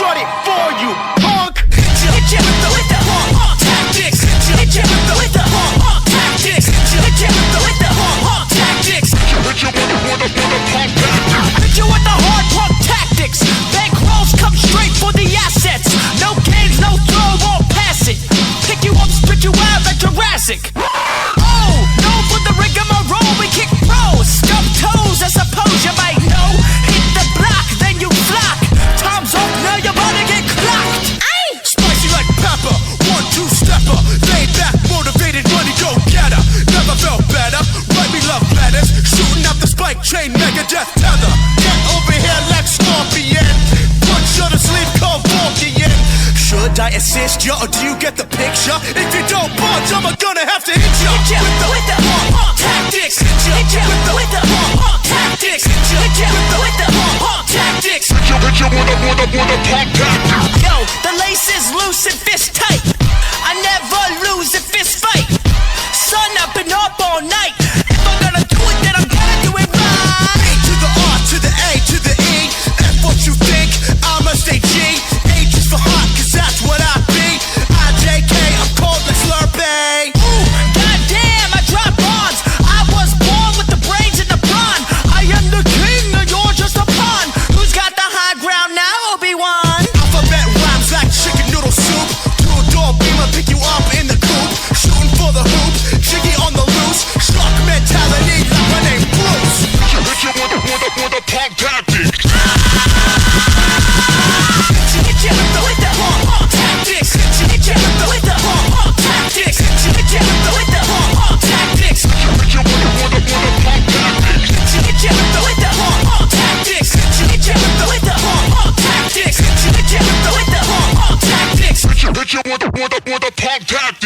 short it for you, punk. Hit ya with the tactics. Hit ya with the tactics. Hit ya with the tactics. Hit you with the punk tactics. Hit you with the hard punk tactics. Bankrolls come straight for the assets. No games, no throw, won't pass it. Pick you up, spit you out like Jurassic. Oh, no for the rigmarole, we kick pros. Stump toes, I suppose you might know. Hit the block, then you flock. Time's up, now you're about to get clocked. Spicy like pepper, 1-2-stepper. Laid back, motivated, money go getter. Never felt better, write me love letters. Shooting up the spike chain, Megadeth tether. Get over here like Scorpion. Punch on the sleeve, called Vulcan. Should I assist you or do you get the picture? If you don't budge, I'm gonna have to hit ya. Hit ya with the tactics. Hit ya with the tactics. Hit ya with the tactics. Hit you with the punk tactics. Yo, the lace is loose and fist tight. I never lose a fist fight. Sun up and up all night. If I'm gonna do it, then I'm gonna do it right. A to the R to the A to the E. F what you think, I'ma stay G. H is for hot, cause that's what I be. IJK, I'm cold like Slurpee. Ooh, goddamn, I drop bombs. I was born with the brains and the brawn. I am the king and you're just a pawn. Who's got the high ground now, Obi-Wan? Alphabet rhymes like chicken noodle soup. Two-door beamer, pick you up in the coop. Shooting for the hoop, jiggy on the loose. Shark mentality like my name Bruce. Hit you with the punk tactics. Hit ya with the tactics. Hit ya with the tactics. Hit ya with the tactics. Hit you with the punk tactics. Hit ya with the tactics. Hit ya with the tactics. Hit ya with the tactics. Hit you with the punk tactics.